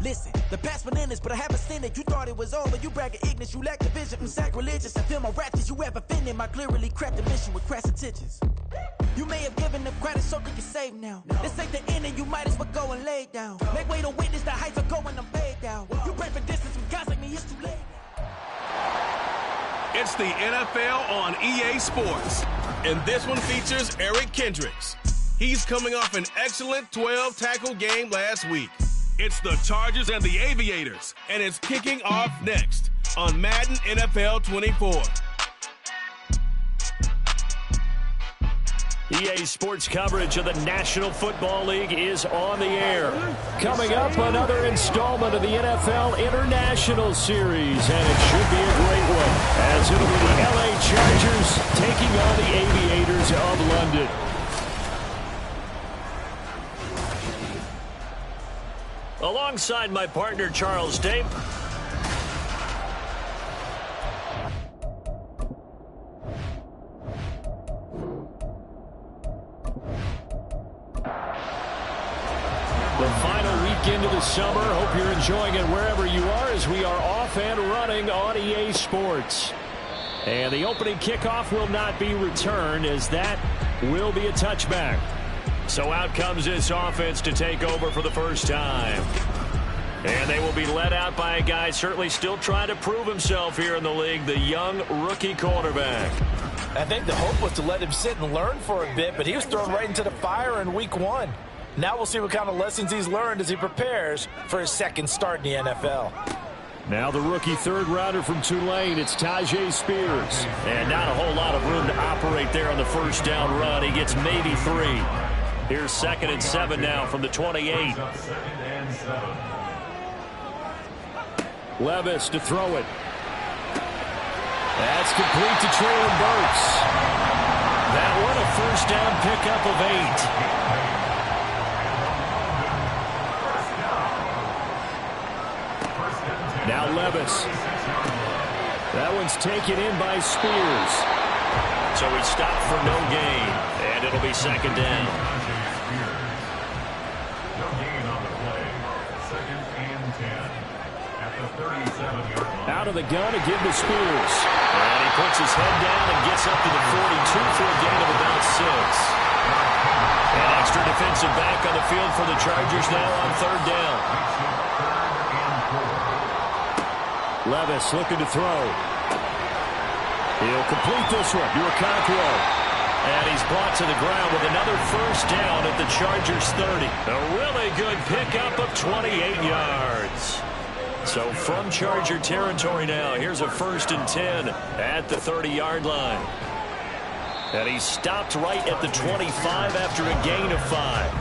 Listen, the past been endless, but I haven't seen it. You thought it was over, you bragging ignorance, you lack the vision. I'm sacrilegious, I feel my raptors, you ever offended my clearly cracked the mission with crass intentions. You may have given them credit so they can save now. This ain't the end and you might as well go and lay down. Make way to witness the heights are going, I'm fade down. You pray for distance with guys like me, it's too late. It's the NFL on EA Sports, and this one features Eric Kendricks. He's coming off an excellent 12-tackle game last week. It's the Chargers and the Aviators, and it's kicking off next on Madden NFL 24. EA Sports coverage of the National Football League is on the air. Coming up, another installment of the NFL International Series, and it should be a great one, as it'll be the LA Chargers taking on the Aviators of London. Alongside my partner, Charles Dape. The final weekend of the summer. Hope you're enjoying it wherever you are as we are off and running on EA Sports. And the opening kickoff will not be returned, as that will be a touchback. So out comes this offense to take over for the first time. And they will be led out by a guy certainly still trying to prove himself here in the league, the young rookie quarterback. I think the hope was to let him sit and learn for a bit, but he was thrown right into the fire in week one. Now we'll see what kind of lessons he's learned as he prepares for his second start in the NFL. Now the rookie third-rounder from Tulane, it's Tajay Spears. And not a whole lot of room to operate there on the first down run. He gets maybe 3. Here's 2nd and 7 now from the 28. Levis to throw it. That's complete to Traylon Burks. That one a first down pickup of 8. Now Levis. That one's taken in by Spears. So he stopped for no gain, and it'll be 2nd down. Out of the gun again to Spears. And he puts his head down and gets up to the 42 for a gain of about 6. An extra defensive back on the field for the Chargers now on 3rd down. Levis looking to throw. He'll complete this one. Okonkwo. And he's brought to the ground with another first down at the Chargers 30. A really good pickup of 28 yards. So from Charger territory now, here's a 1st and 10 at the 30-yard line. And he stopped right at the 25 after a gain of 5.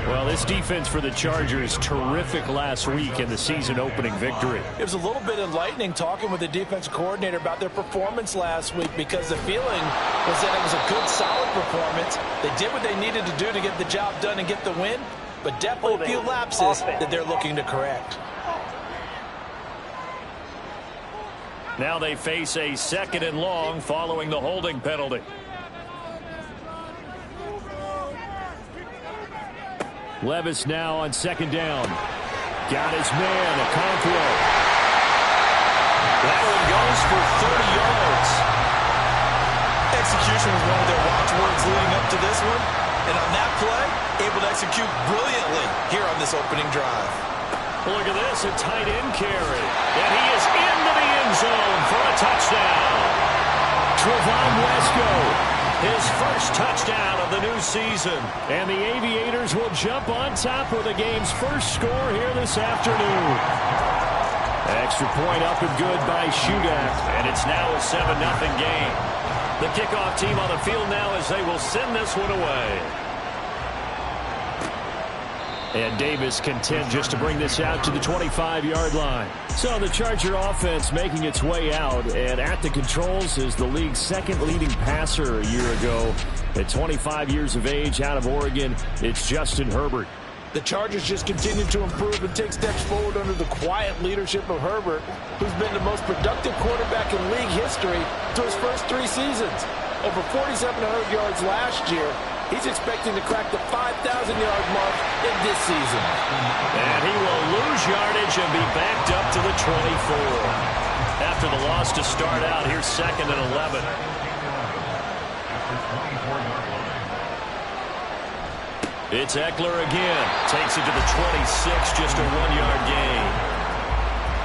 Well, this defense for the Chargers, terrific last week in the season-opening victory. It was a little bit enlightening talking with the defensive coordinator about their performance last week, because the feeling was that it was a good, solid performance. They did what they needed to do to get the job done and get the win, but definitely a few lapses that they're looking to correct. Now they face a 2nd and long following the holding penalty. Levis now on 2nd down. Got his man, Okonkwo. That one goes for 30 yards. Execution was one of their watchwords leading up to this one. And on that play, able to execute brilliantly here on this opening drive. Look at this, a tight end carry. And he is into the end zone for a touchdown. Trevon Wesco. His first touchdown of the new season. And the Aviators will jump on top with the game's first score here this afternoon. Extra point up and good by Shudak. And it's now a 7-0 game. The kickoff team on the field now as they will send this one away. And Davis content just to bring this out to the 25-yard line. So the Charger offense making its way out, and at the controls is the league's 2nd leading passer a year ago. At 25 years of age, out of Oregon, it's Justin Herbert. The Chargers just continue to improve and take steps forward under the quiet leadership of Herbert, who's been the most productive quarterback in league history through his first 3 seasons. Over 4,700 yards last year, He's expecting to crack the 5,000-yard mark in this season. And he will lose yardage and be backed up to the 24. After the loss to start out, here's 2nd and 11. It's Eckler again. Takes it to the 26, just a 1-yard gain.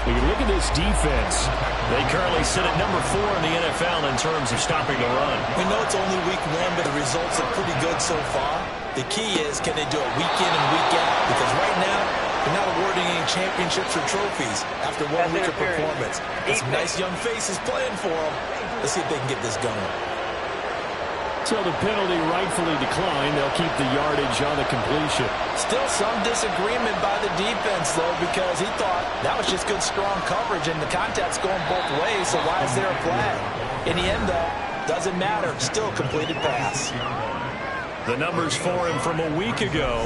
When you look at this defense, they currently sit at number 4 in the NFL in terms of stopping the run. We know it's only week 1, but the results are pretty good so far. The key is, can they do it week in and week out? Because right now, they're not awarding any championships or trophies after 1 week of performance. And some nice young faces playing for them. Let's see if they can get this going. So the penalty rightfully declined. They'll keep the yardage on the completion. Still some disagreement by the defense, though, because he thought that was just good, strong coverage, and the contact's going both ways, so why is there a flag? In the end, though, doesn't matter. Still a completed pass. The numbers for him from a week ago.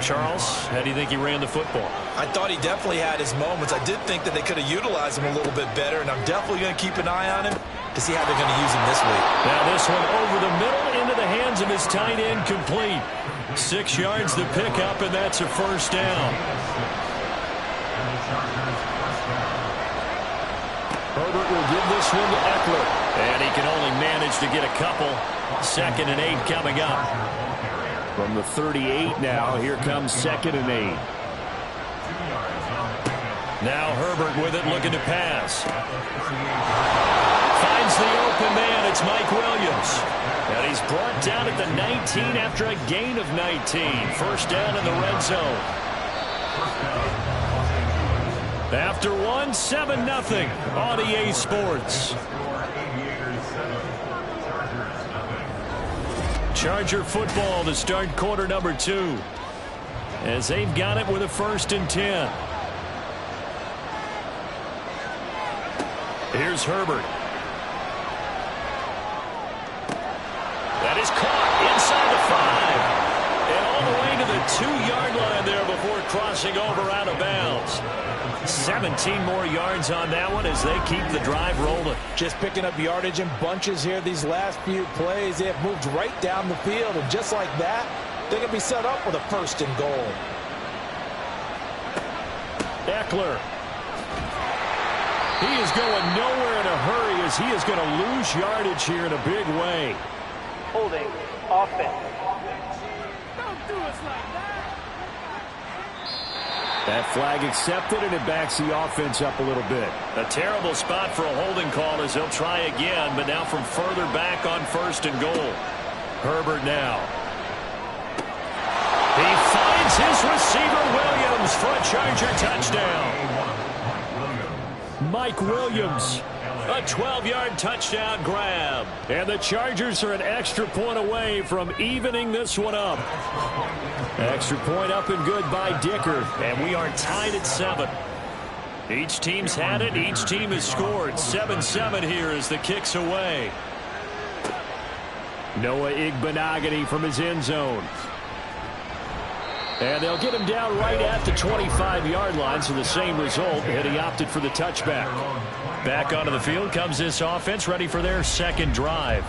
Charles, how do you think he ran the football? I thought he definitely had his moments. I did think that they could have utilized him a little bit better, and I'm definitely going to keep an eye on him to see how they're going to use him this week. Now this one over the middle into the hands of his tight end, complete. 6 yards the pickup, and that's a first down. Herbert will give this one to Eckler, and he can only manage to get a couple. 2nd and 8 coming up. From the 38 now, here comes 2nd and 8. Now Herbert with it, looking to pass. Finds the open man. It's Mike Williams. And he's brought down at the 19 after a gain of 19. First down in the red zone. After one, 7-0 on EA Sports. Charger football to start quarter number 2. As they've got it with a 1st and 10. Here's Herbert. That is caught inside the 5. And all the way to the 2-yard line there before crossing over out of bounds. 17 more yards on that one as they keep the drive rolling. Just picking up yardage in bunches here these last few plays. They have moved right down the field, and just like that, they're going to be set up with a 1st and goal. Eckler. He is going nowhere in a hurry as he is going to lose yardage here in a big way. Holding offense. That flag accepted, and it backs the offense up a little bit. A terrible spot for a holding call as they'll try again, but now from further back on 1st and goal. Herbert now. He finds his receiver, Williams, for a Charger touchdown. Mike Williams. A 12-yard touchdown grab. And the Chargers are an extra point away from evening this one up. Extra point up and good by Dicker. And we are tied at 7. Each team's had it. Each team has scored. 7-7 here as the kick's away. Noah Igbenogany from his end zone. And they'll get him down right at the 25-yard line, so the same result, and he opted for the touchback. Back onto the field comes this offense, ready for their 2nd drive.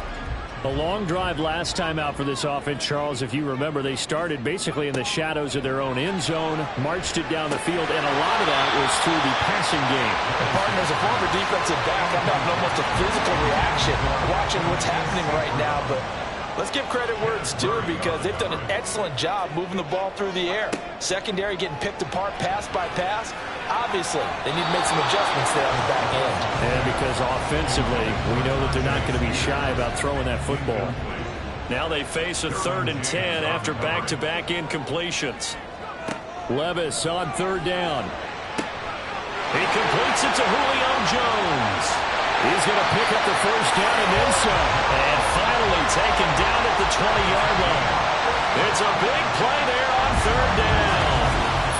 A long drive last time out for this offense, Charles. If you remember, they started basically in the shadows of their own end zone, marched it down the field, and a lot of that was through the passing game. And partner, as a former defensive back, I'm having almost a physical reaction watching what's happening right now, but let's give credit where it's due because they've done an excellent job moving the ball through the air. Secondary getting picked apart pass by pass. Obviously, they need to make some adjustments there on the back end. And because offensively, we know that they're not going to be shy about throwing that football. Now they face a 3rd and 10 after back-to-back incompletions. Levis on 3rd down. He completes it to Julio Jones. He's going to pick up the 1st down and then some. And finally taken down at the 20-yard line. It's a big play there on 3rd down.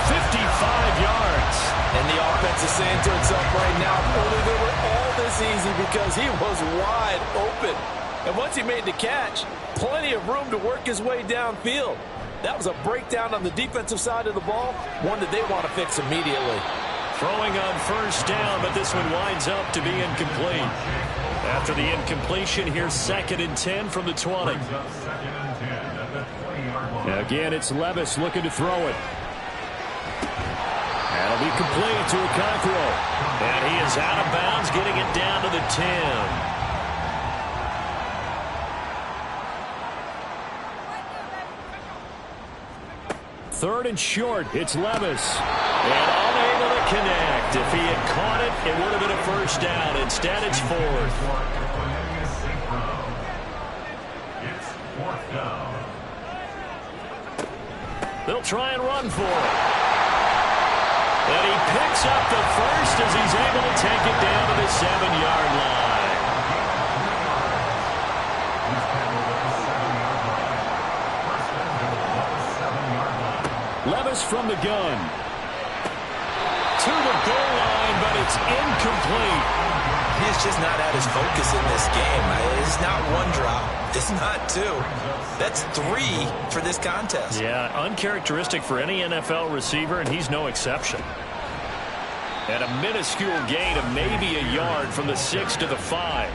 55 yards. And the offense is saying to itself right now, only they were all this easy because he was wide open. And once he made the catch, plenty of room to work his way downfield. That was a breakdown on the defensive side of the ball, one that they want to fix immediately. Throwing on 1st down, but this one winds up to be incomplete. After the incompletion, here's 2nd and 10 from the 20. Again, it's Levis looking to throw it. That'll be complete to Okonkwo. And he is out of bounds, getting it down to the 10. Third and short, it's Levis. And unable to connect. If he had caught it, it would have been a first down. Instead, it's fourth. They'll try and run for it. And he picks up the first as he's able to take it down to the 7-yard line. Levis from the gun. To the goal line, but it's incomplete. He's just not at his focus in this game. It's not one drop. It's not two. That's 3 for this contest. Yeah, uncharacteristic for any NFL receiver, and he's no exception. And a minuscule gain of maybe a yard from the 6 to the 5.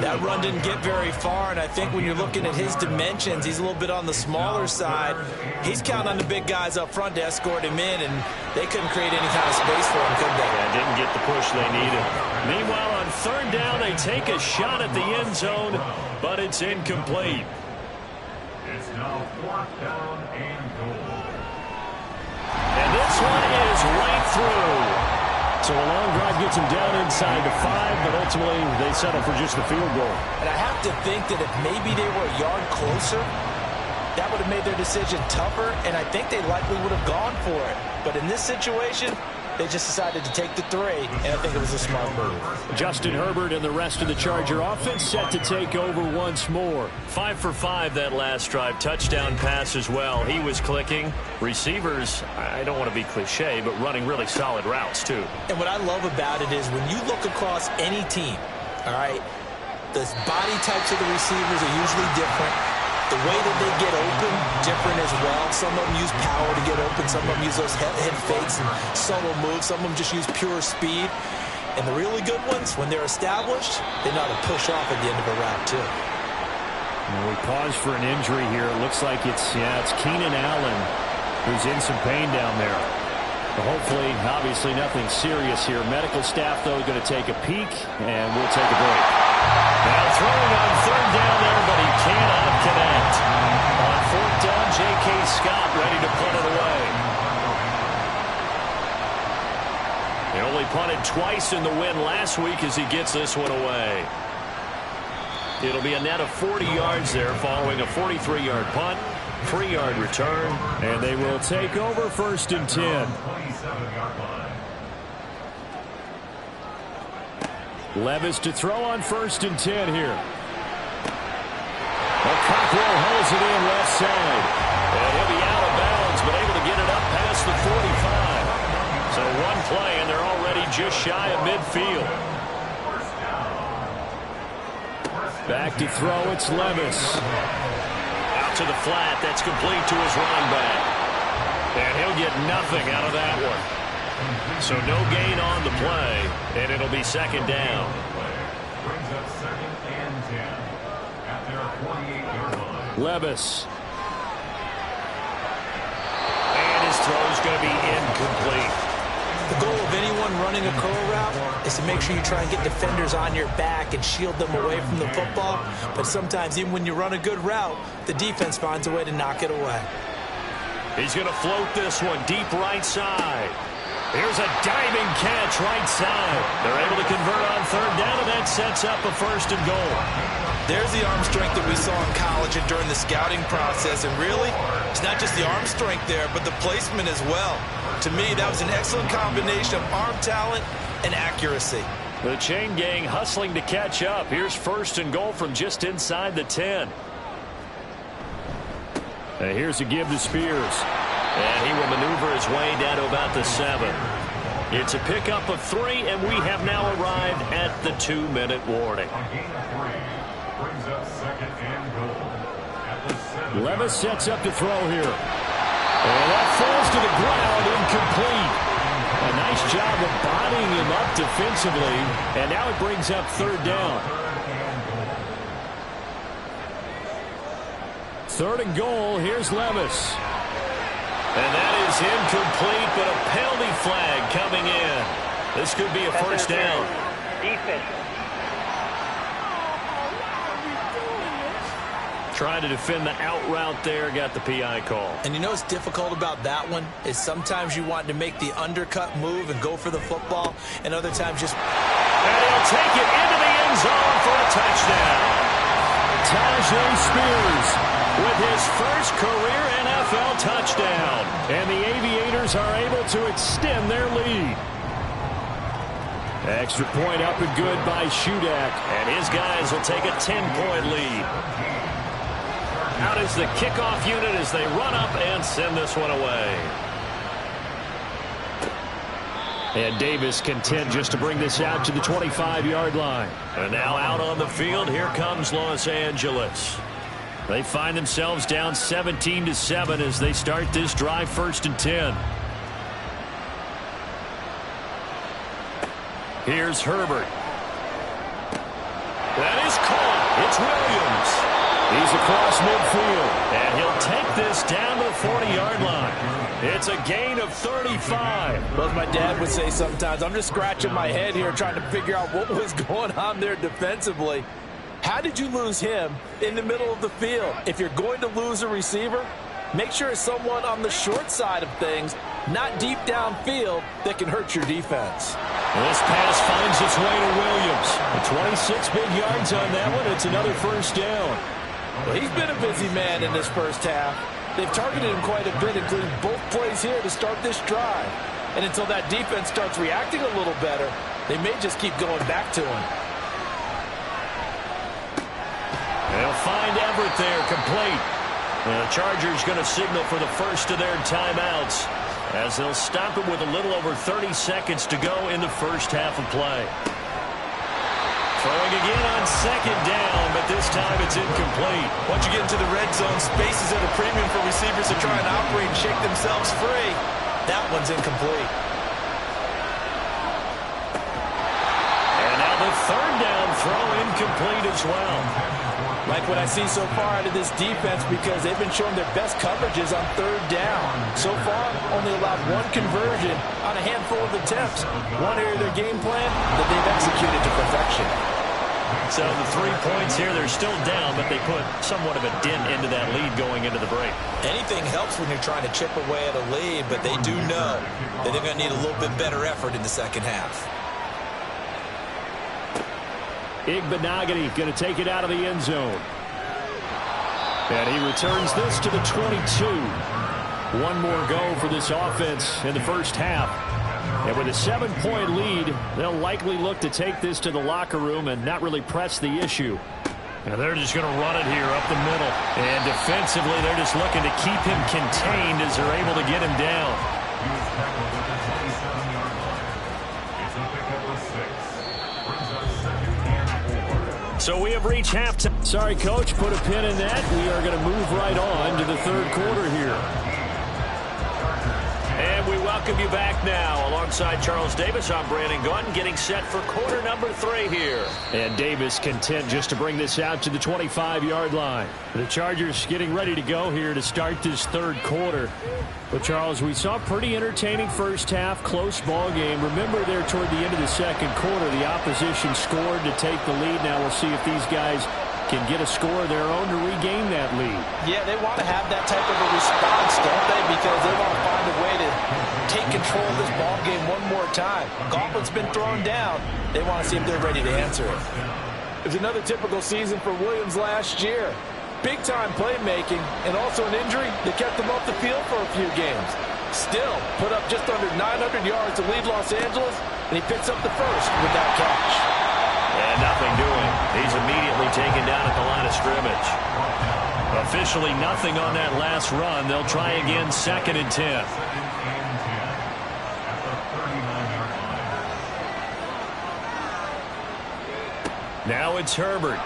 That run didn't get very far, and I think when you're looking at his dimensions, he's a little bit on the smaller side. He's counting on the big guys up front to escort him in, and they couldn't create any kind of space for him, could they? Yeah, didn't get the push they needed. Meanwhile, on third down, they take a shot at the end zone, but it's incomplete. It's now 4th down and goal. And this one is right through. So a long drive gets him down inside the 5, but ultimately they settle for just the field goal. And I have to think that if maybe they were a yard closer, that would have made their decision tougher, and I think they likely would have gone for it. But in this situation, they just decided to take the 3, and I think it was a smart move. Justin Herbert and the rest of the Charger offense set to take over once more. 5 for 5 that last drive. Touchdown pass as well. He was clicking. Receivers, I don't want to be cliche, but running really solid routes too. And what I love about it is when you look across any team, all right, the body types of the receivers are usually different. The way that they get open, different as well. Some of them use power to get open. Some of them use those head fakes and subtle moves. Some of them just use pure speed. And the really good ones, when they're established, they know how to push off at the end of a route, too. Well, we pause for an injury here. It looks like it's Keenan Allen who's in some pain down there. But hopefully, obviously, nothing serious here. Medical staff, though, going to take a peek, and we'll take a break. Now throwing on third down there, but he cannot connect. On fourth down, J.K. Scott ready to punt it away. He only punted twice in the win last week as he gets this one away. It'll be a net of 40 yards there following a 43-yard punt, 3-yard return. And they will take over 1st and 10. Levis to throw on 1st and 10 here. Okonkwo holds it in left side. And he'll be out of bounds, but able to get it up past the 45. So one play, and they're already just shy of midfield. Back to throw, it's Levis. Out to the flat, that's complete to his running back. And he'll get nothing out of that one. So no gain on the play, and it'll be 2nd down. Brings up 2nd and 10 at their 48-yard line. Levis. And his throw's going to be incomplete. The goal of anyone running a curl route is to make sure you try and get defenders on your back and shield them away from the football. But sometimes, even when you run a good route, the defense finds a way to knock it away. He's going to float this one deep right side. Here's a diving catch right side. They're able to convert on third down, and that sets up a 1st and goal. There's the arm strength that we saw in college and during the scouting process. And really, it's not just the arm strength there, but the placement as well. To me, that was an excellent combination of arm talent and accuracy. The chain gang hustling to catch up. Here's 1st and goal from just inside the 10. Here's a give to Spears. And he will maneuver his way down to about the 7. It's a pickup of 3, and we have now arrived at the 2-minute warning. A gain of 3 brings up 2nd and goal at the 7. Levis sets up to throw here. And that falls to the ground, incomplete. A nice job of bodying him up defensively, and now it brings up 3rd down. 3rd and goal. Here's Levis. And that is incomplete, but a penalty flag coming in. This could be a first down. Defense. Trying to defend the out route there, got the PI call. And you know what's difficult about that one is sometimes you want to make the undercut move and go for the football, and other times just... And he'll take it into the end zone for a touchdown. Tajay Spears with his first career NFL touchdown. And the Aviators are able to extend their lead. Extra point up and good by Shudak. And his guys will take a 10-point lead. Out is the kickoff unit as they run up and send this one away. And Davis content just to bring this out to the 25-yard line. And now out on the field, here comes Los Angeles. They find themselves down 17-7 as they start this drive, 1st and 10. Here's Herbert. That is caught. It's Williams. He's across midfield. And he'll take this down to the 40-yard line. It's a gain of 35. Well, as my dad would say sometimes, I'm just scratching my head here trying to figure out what was going on there defensively. How did you lose him in the middle of the field? If you're going to lose a receiver, make sure it's someone on the short side of things, not deep downfield, that can hurt your defense. This pass finds its way to Williams. 26 big yards on that one. It's another first down. Well, he's been a busy man in this first half. They've targeted him quite a bit, including both plays here to start this drive. And until that defense starts reacting a little better, they may just keep going back to him. They'll find Everett there, complete. And the Chargers going to signal for the first of their timeouts as they'll stop it with a little over 30 seconds to go in the first half of play. Throwing again on 2nd down, but this time it's incomplete. Once you get into the red zone, space is at a premium for receivers to try and operate and shake themselves free. That one's incomplete. And now the 3rd down throw incomplete as well. Like what I see so far out of this defense, because they've been showing their best coverages on 3rd down. So far, only allowed 1 conversion on a handful of attempts. One area of their game plan that they've executed to perfection. So the 3 points here, they're still down, but they put somewhat of a dent into that lead going into the break. Anything helps when you're trying to chip away at a lead, but they do know that they're going to need a little bit better effort in the second half. Igbenogany going to take it out of the end zone. And he returns this to the 22. One more go for this offense in the first half. And with a 7-point lead, they'll likely look to take this to the locker room and not really press the issue. And they're just going to run it here up the middle. And defensively, they're just looking to keep him contained as they're able to get him down. So we have reached halftime. Sorry, Coach, put a pin in that. We are going to move right on to the 3rd quarter here. And we welcome you back now. Alongside Charles Davis, I'm Brandon Gaudin, getting set for quarter number 3 here. And Davis content just to bring this out to the 25-yard line. The Chargers getting ready to go here to start this 3rd quarter. But, Charles, we saw a pretty entertaining first half, close ball game. Remember there toward the end of the 2nd quarter, the opposition scored to take the lead. Now we'll see if these guys can get a score of their own to regain that lead. Yeah, they want to have that type of a response, don't they? Because they want to find a way to take control of this ball game one more time. Gauntlet's been thrown down. They want to see if they're ready to answer it. It was another typical season for Williams last year. Big-time playmaking and also an injury that kept him off the field for a few games. Still, put up just under 900 yards to lead Los Angeles, and he picks up the first with that catch. And nothing doing. He's immediately taken down at the line of scrimmage. Officially nothing on that last run. They'll try again, 2nd and 10. Now it's Herbert.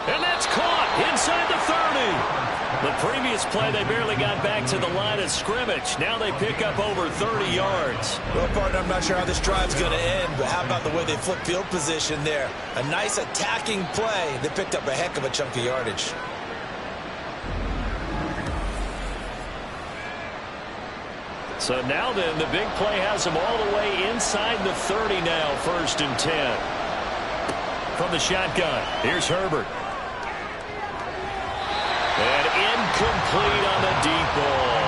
And that's caught inside the 30. The previous play, they barely got back to the line of scrimmage. Now they pick up over 30 yards. Well, partner, I'm not sure how this drive's going to end, but how about the way they flip field position there? A nice attacking play. They picked up a heck of a chunk of yardage. So now then, the big play has them all the way inside the 30 now, 1st and 10. From the shotgun, here's Herbert. And incomplete on the deep ball.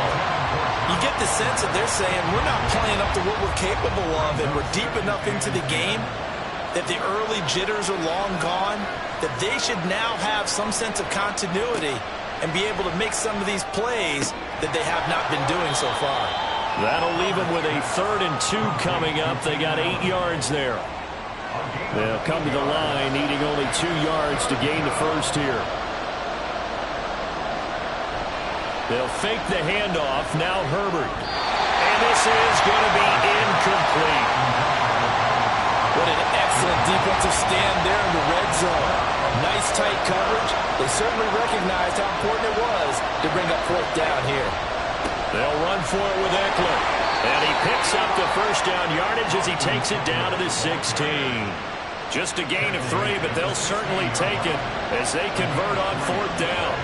You get the sense that they're saying we're not playing up to what we're capable of, and we're deep enough into the game that the early jitters are long gone, that they should now have some sense of continuity and be able to make some of these plays that they have not been doing so far. That'll leave them with a 3rd and 2 coming up. They got 8 yards there. They'll come to the line needing only 2 yards to gain the first here. They'll fake the handoff. Now Herbert. And this is going to be incomplete. What an excellent defensive stand there in the red zone. Nice tight coverage. They certainly recognized how important it was to bring up 4th down here. They'll run for it with Eckler. And he picks up the first down yardage as he takes it down to the 16. Just a gain of 3, but they'll certainly take it as they convert on 4th down.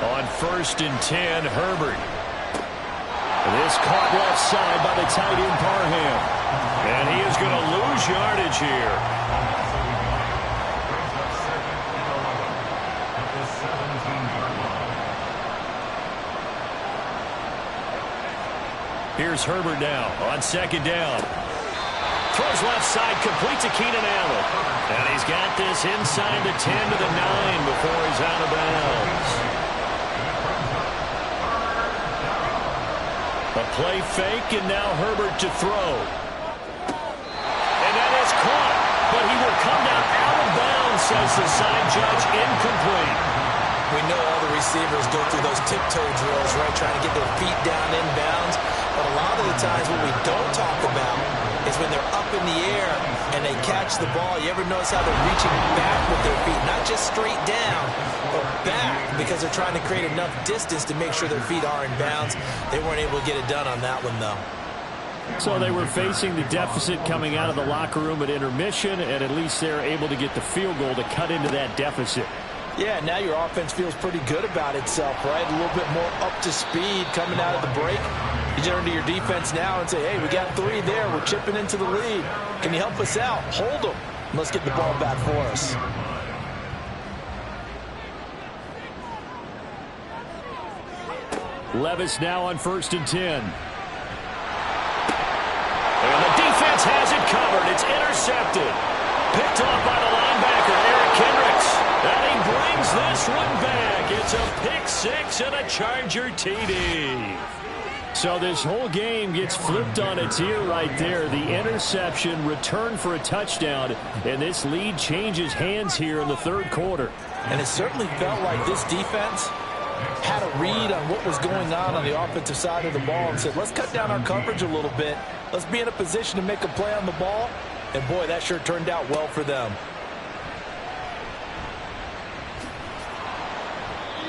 On 1st and 10, Herbert. This caught left side by the tight end Parham. And he is going to lose yardage here. Here's Herbert now on 2nd down. Throws left side, complete to Keenan Allen. And he's got this inside the 10 to the 9 before he's out of bounds. A play fake, and now Herbert to throw. And that is caught, but he will come down out of bounds, says the side judge, incomplete. We know all the receivers go through those tiptoe drills, right, trying to get their feet down inbounds. But a lot of the times what we don't talk about is when they're up in the air and they catch the ball. You ever notice how they're reaching back with their feet? Not just straight down, but back, because they're trying to create enough distance to make sure their feet are in bounds. They weren't able to get it done on that one, though. So they were facing the deficit coming out of the locker room at intermission, and at least they're able to get the field goal to cut into that deficit. Yeah, now your offense feels pretty good about itself, right? A little bit more up to speed coming out of the break. You turn to your defense now and say, hey, we got 3 there. We're chipping into the lead. Can you help us out? Hold them. Let's get the ball back for us. Levis now on 1st and 10. And the defense has it covered. It's intercepted. Picked off by the linebacker, Eric Kendricks. And he brings this one back. It's a pick 6 and a Charger TD. So this whole game gets flipped on its ear right there. The interception, return for a touchdown, and this lead changes hands here in the 3rd quarter. And it certainly felt like this defense had a read on what was going on the offensive side of the ball and said, let's cut down our coverage a little bit. Let's be in a position to make a play on the ball. And, boy, that sure turned out well for them.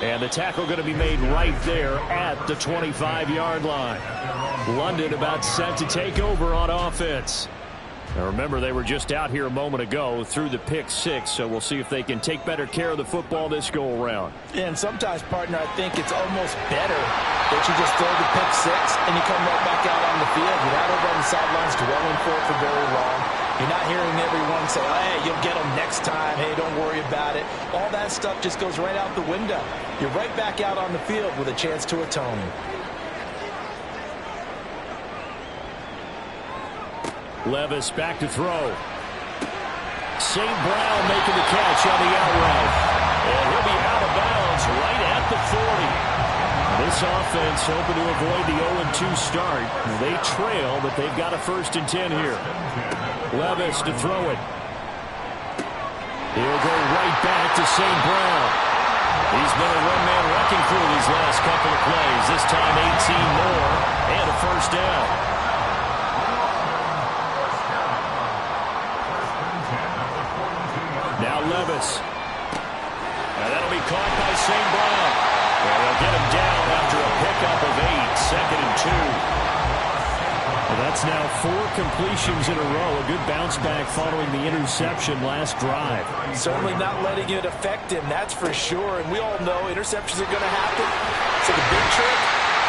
And the tackle going to be made right there at the 25-yard line. London about set to take over on offense. Now remember, they were just out here a moment ago through the pick 6, so we'll see if they can take better care of the football this go-around. And sometimes, partner, I think it's almost better that you just throw the pick 6 and you come right back out on the field. You're not over on the sidelines dwelling for it for very long. You're not hearing everyone say, hey, you'll get them next time. Hey, don't worry about it. All that stuff just goes right out the window. You're right back out on the field with a chance to atone. Levis back to throw. St. Brown making the catch on the out route. And he'll be out of bounds right at the 40. This offense hoping to avoid the 0-2 start. They trail, but they've got a 1st and 10 here. Levis to throw it. He'll go right back to St. Brown. He's been a one-man wrecking crew these last couple of plays. This time 18 more and a 1st down. Spears. And that'll be caught by St. Brown. And they'll get him down after a pickup of 8, 2nd and 2. Well, that's now 4 completions in a row. A good bounce back following the interception last drive. Certainly not letting it affect him, that's for sure. And we all know interceptions are going to happen. So the big trick,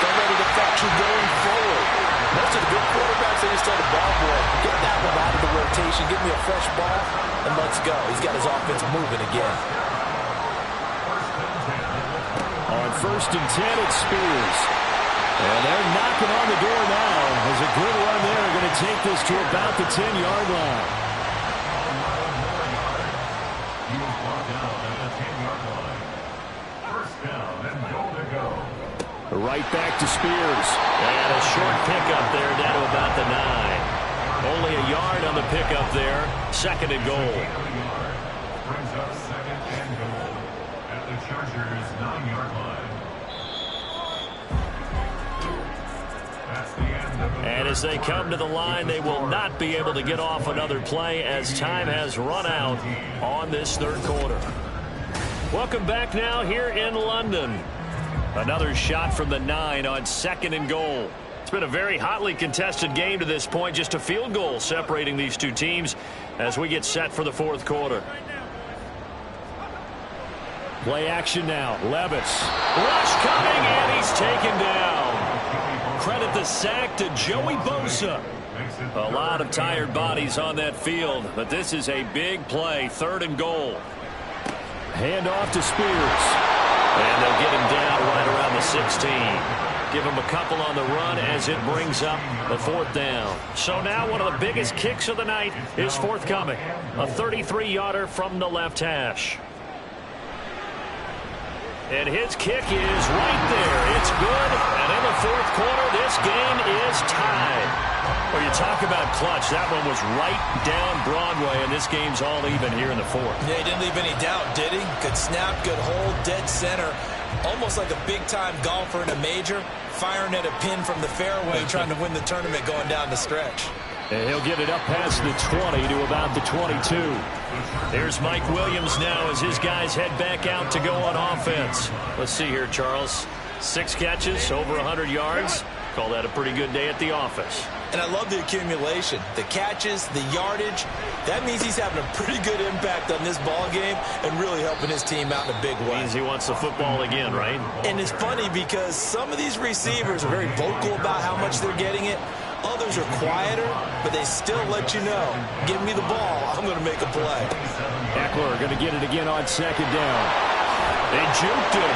don't let it affect you going forward. Most of the good quarterbacks, they just tell the ball boy, get that one out of the rotation, give me a fresh ball, and let's go. He's got his offense moving again. On 1st and 10, it's Spears. And they're knocking on the door now. There's a good run there. Going to take this to about the 10-yard line. He was brought down at the 10-yard line. First down and goal to go. Right back to Spears. And a short pickup there down to about the 9. Only a yard on the pickup there. 2nd and goal. Brings up 2nd and goal at the Chargers' 9-yard line. And as they come to the line, they will not be able to get off another play as time has run out on this 3rd quarter. Welcome back now here in London. Another shot from the 9 on 2nd and goal. It's been a very hotly contested game to this point. Just a field goal separating these two teams as we get set for the 4th quarter. Play action now. Levis. Rush coming, and he's taken down. Credit the sack to Joey Bosa. A lot of tired bodies on that field, but this is a big play. 3rd and goal. Hand off to Spears. And they'll get him down right around the 16. Give him a couple on the run as it brings up the 4th down. So now one of the biggest kicks of the night is forthcoming. A 33-yarder from the left hash. And his kick is right there. It's good. And in the 4th quarter, this game is tied. Well, you talk about clutch. That one was right down Broadway, and this game's all even here in the 4th. Yeah, he didn't leave any doubt, did he? Good snap, good hold, dead center. Almost like a big-time golfer in a major, firing at a pin from the fairway, trying to win the tournament going down the stretch. And he'll get it up past the 20 to about the 22. There's Mike Williams now as his guys head back out to go on offense. Let's see here, Charles. 6 catches, over 100 yards. Call that a pretty good day at the office. And I love the accumulation, the catches, the yardage. That means he's having a pretty good impact on this ball game and really helping his team out in a big way. Means he wants the football again, right? And it's funny because some of these receivers are very vocal about how much they're getting it. Others are quieter, but they still let you know, give me the ball, I'm going to make a play. Eckler going to get it again on 2nd down. They juked him.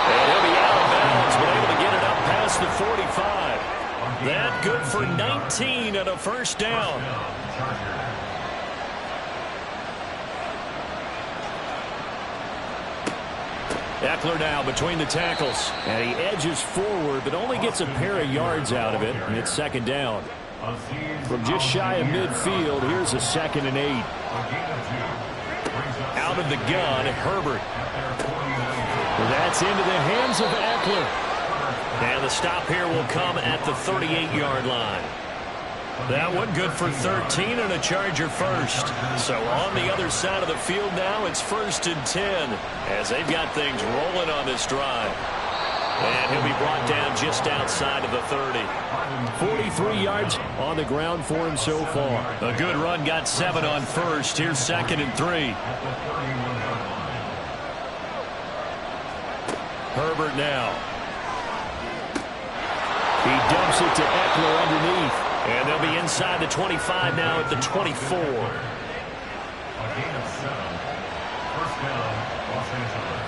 And he'll be out of bounds, but able to get it up past the 45. That good for 19 and a 1st down. Eckler now between the tackles. And he edges forward, but only gets a pair of yards out of it. And it's 2nd down. From just shy of midfield, here's a 2nd and 8. Out of the gun, Herbert. That's into the hands of Eckler. And the stop here will come at the 38-yard line. That one good for 13 and a Charger first. So on the other side of the field now, it's 1st and 10 as they've got things rolling on this drive. And he'll be brought down just outside of the 30. 43 yards on the ground for him so far. A good run, got 7 on 1st. Here's 2nd and 3. Herbert now. He dumps it to Eckler underneath. And they'll be inside the 25 now at the 24. A gain of 7. First down, Los Angeles.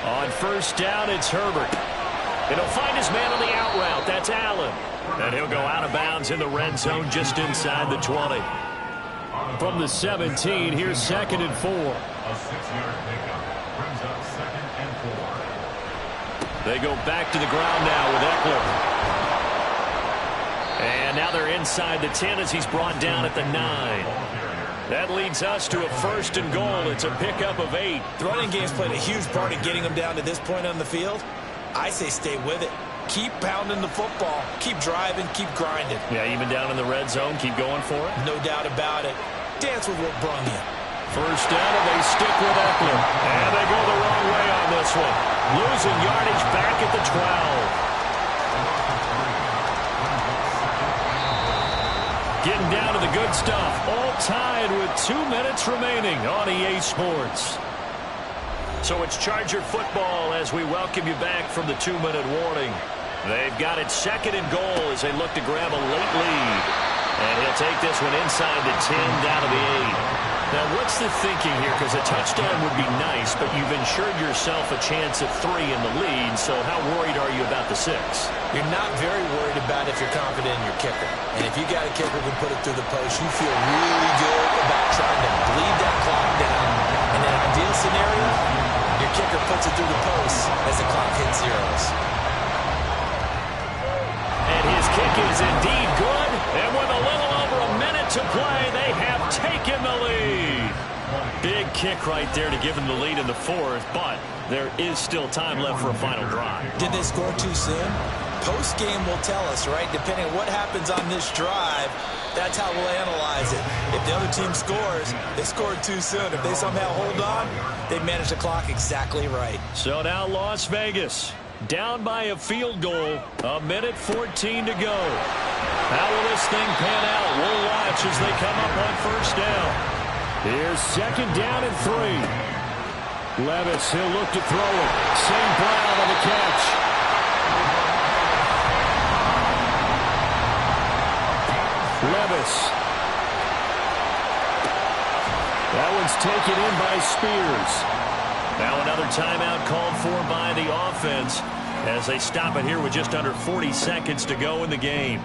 On 1st down, it's Herbert. And he'll find his man on the out route. That's Allen. And he'll go out of bounds in the red zone just inside the 20. From the 17, here's 2nd and 4. A 6-yard pickup brings up 2nd and 4. They go back to the ground now with Eckler. And now they're inside the 10 as he's brought down at the 9. That leads us to a 1st and goal. It's a pickup of 8. The running game's played a huge part in getting them down to this point on the field. I say stay with it. Keep pounding the football. Keep driving. Keep grinding. Yeah, even down in the red zone, keep going for it. No doubt about it. Dance with what brung you. First down, and they stick with Eckler. And they go the wrong way on this one. Losing yardage back at the 12. Getting down to the good stuff. All tied with 2 minutes remaining on EA Sports. So it's Charger football as we welcome you back from the 2-minute warning. They've got it 2nd and goal as they look to grab a late lead. And he'll take this one inside the 10, down to the 8. Now, what's the thinking here? Because a touchdown would be nice, but you've ensured yourself a chance at 3 in the lead, so how worried are you about the 6? You're not very worried about if you're confident in your kicker. And if you got a kicker who can put it through the post, you feel really good about trying to bleed that clock down. In an ideal scenario, your kicker puts it through the post as the clock hits zeros. And his kick is indeed good. And with a little over a minute to play, they have taken the lead. Big kick right there to give them the lead in the 4th, but there is still time left for a final drive. Did they score too soon? Post-game will tell us, right? Depending on what happens on this drive, that's how we'll analyze it. If the other team scores, they scored too soon. If they somehow hold on, they manage the clock exactly right. So now Las Vegas, down by a field goal, 1:14 to go. How will this thing pan out? We'll watch as they come up on first down. Here's 2nd down and 3. Levis, he'll look to throw it. St. Brown on the catch. Levis. That one's taken in by Spears. Now another timeout called for by the offense as they stop it here with just under 40 seconds to go in the game.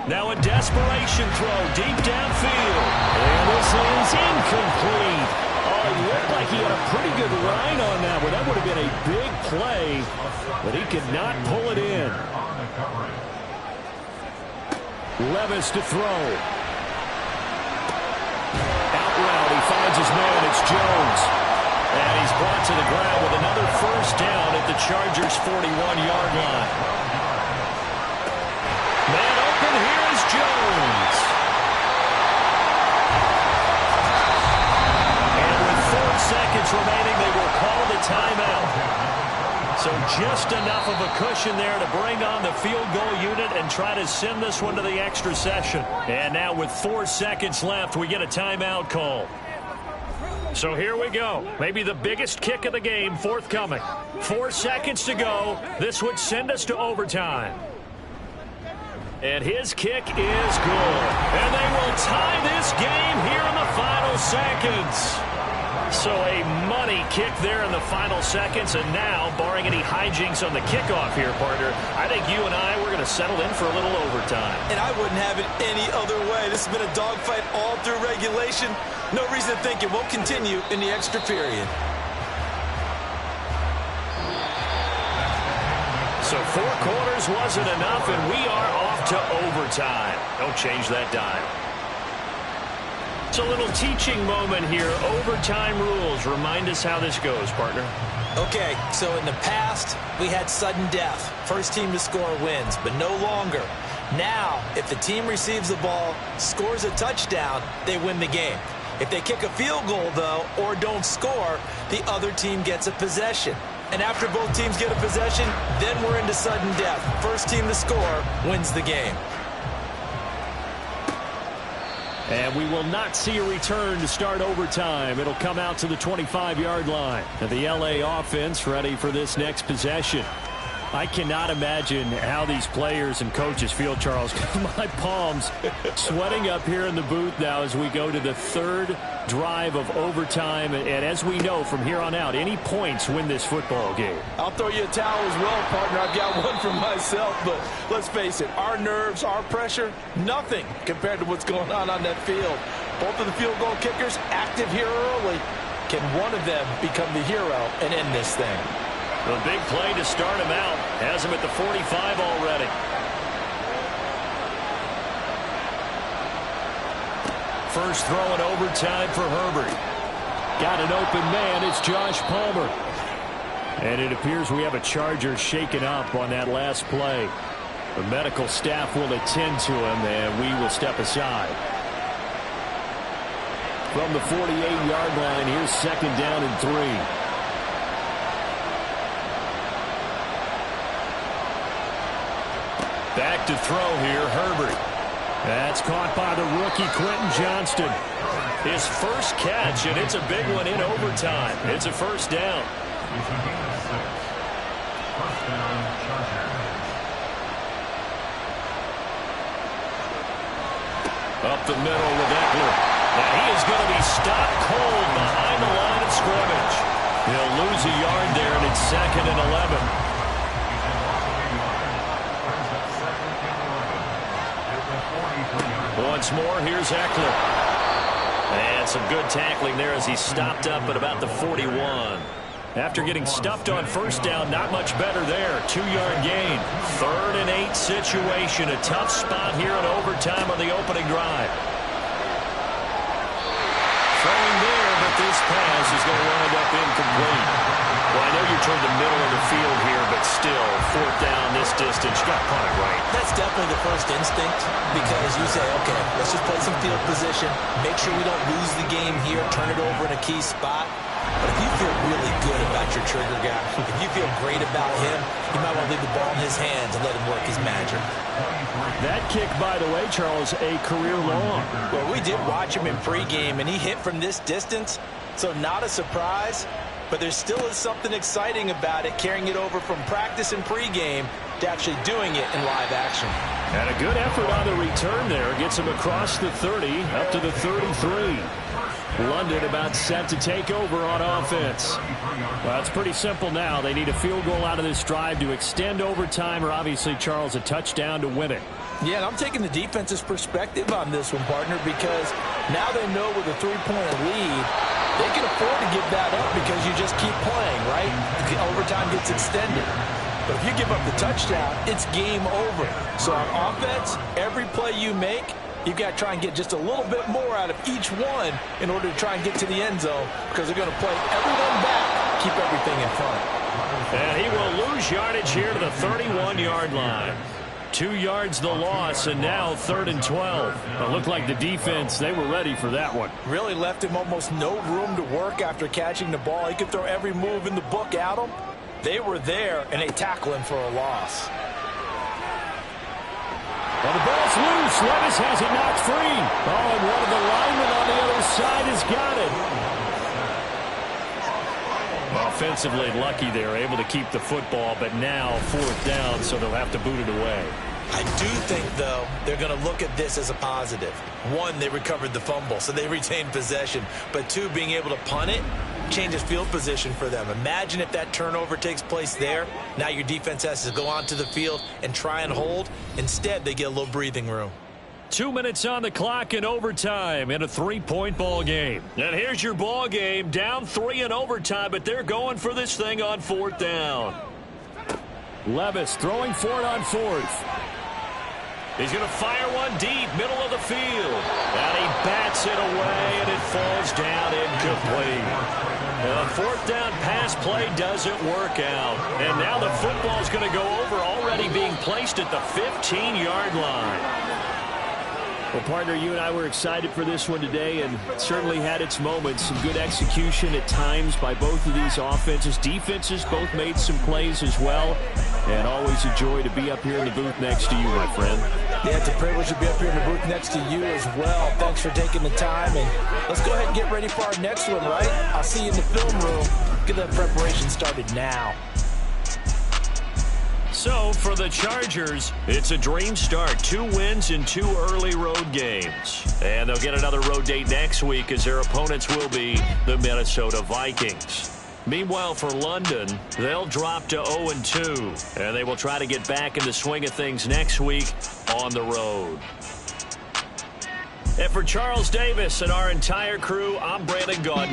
Now a desperation throw deep downfield. And this is incomplete. Oh, it looked like he had a pretty good line on that one. That would have been a big play, but he could not pull it in. Levis to throw. Out route, he finds his man. It's Jones. And he's brought to the ground with another first down at the Chargers' 41-yard line. Man open, here is Jones. And with 4 seconds remaining, they will call the timeout. So just enough of a cushion there to bring on the field goal unit and try to send this one to the extra session. And now with 4 seconds left, we get a timeout call. So here we go. Maybe the biggest kick of the game forthcoming. 4 seconds to go. This would send us to overtime. And his kick is good. And they will tie this game here in the final seconds. So a money kick there in the final seconds. And now, barring any hijinks on the kickoff here, partner, I think you and I, we're going to settle in for a little overtime. And I wouldn't have it any other way. This has been a dogfight all through regulation. No reason to think it won't continue in the extra period. So 4 quarters wasn't enough, and we are off to overtime. Don't change that dime. It's a little teaching moment here. Overtime rules. Remind us how this goes, partner. Okay, so in the past, we had sudden death. First team to score wins, but no longer. Now, if the team receives the ball, scores a touchdown, they win the game. If they kick a field goal, though, or don't score, the other team gets a possession. And after both teams get a possession, then we're into sudden death. First team to score wins the game. And we will not see a return to start overtime. It'll come out to the 25-yard line. And the LA offense ready for this next possession. I cannot imagine how these players and coaches feel, Charles. My palms sweating up here in the booth now as we go to the 3rd drive of overtime. And as we know from here on out, any points win this football game. I'll throw you a towel as well, partner. I've got one for myself, but let's face it, our nerves, our pressure, nothing compared to what's going on that field. Both of the field goal kickers active here early. Can one of them become the hero and end this thing? The big play to start him out. Has him at the 45 already. First throw in overtime for Herbert. Got an open man. It's Josh Palmer. And it appears we have a Charger shaken up on that last play. The medical staff will attend to him, and we will step aside. From the 48-yard line, here's 2nd down and 3. Back to throw here, Herbert. That's caught by the rookie, Quentin Johnston. His first catch, and it's a big one in overtime. It's a 1st down. Up the middle with Eckler. And he is going to be stopped cold behind the line of scrimmage. He'll lose a yard there, and it's 2nd and 11. Once more, here's Eckler. And some good tackling there as he stopped up at about the 41. After getting stuffed on 1st down, not much better there. 2-yard gain. 3rd and 8 situation. A tough spot here in overtime on the opening drive. Throwing there, but this pass is going to wind up incomplete. Well, I know you're toward the middle of the field here, but still, 4th down this distance. You got to punt it right. That's definitely the first instinct, because you say, okay, let's just play some field position, make sure we don't lose the game here, turn it over in a key spot. But if you feel really good about your trigger guy, if you feel great about him, you might want to leave the ball in his hands and let him work his magic. That kick, by the way, Charles, a career long. Well, we did watch him in pregame, and he hit from this distance, so not a surprise. But there still is something exciting about it, carrying it over from practice and pregame to actually doing it in live action. And a good effort on the return there. Gets him across the 30, up to the 33. London about set to take over on offense. Well, it's pretty simple now. They need a field goal out of this drive to extend overtime, or obviously, Charles, a touchdown to win it. Yeah, and I'm taking the defense's perspective on this one, partner, because now they know with a 3-point lead, they can afford to give that up because you just keep playing, right? The overtime gets extended. But if you give up the touchdown, it's game over. So on offense, every play you make, you've got to try and get just a little bit more out of each one in order to try and get to the end zone, because they're going to play everyone back, keep everything in front. And he will lose yardage here to the 31-yard line. 2 yards the loss, and now 3rd and 12. It looked like the defense, they were ready for that one. Really left him almost no room to work after catching the ball. He could throw every move in the book at him. They were there, and they tackle him for a loss. Well, the ball's loose. Levis has it knocked free. Oh, and one of the linemen on the other side has got it. Offensively lucky they're able to keep the football, but now 4th down, so they'll have to boot it away. I do think, though, they're going to look at this as a positive. 1, they recovered the fumble, so they retained possession. But 2, being able to punt it changes field position for them. Imagine if that turnover takes place there. Now your defense has to go onto the field and try and hold. Instead, they get a little breathing room. 2 minutes on the clock in overtime in a 3-point ball game. And here's your ball game, down 3 in overtime, but they're going for this thing on 4th down. Levis throwing for it on 4th. He's going to fire one deep, middle of the field. And he bats it away, and it falls down incomplete. The 4th down pass play doesn't work out. And now the football's going to go over, already being placed at the 15-yard line. Well, partner, you and I were excited for this one today, and it certainly had its moments. Some good execution at times by both of these offenses. Defenses both made some plays as well. And always a joy to be up here in the booth next to you, my friend. Yeah, it's a privilege to be up here in the booth next to you as well. Thanks for taking the time. And let's go ahead and get ready for our next one, right? I'll see you in the film room. Get that preparation started now. So, for the Chargers, it's a dream start. 2 wins in 2 early road games. And they'll get another road date next week as their opponents will be the Minnesota Vikings. Meanwhile, for London, they'll drop to 0-2. And they will try to get back in the swing of things next week on the road. And for Charles Davis and our entire crew, I'm Brandon Gaudin.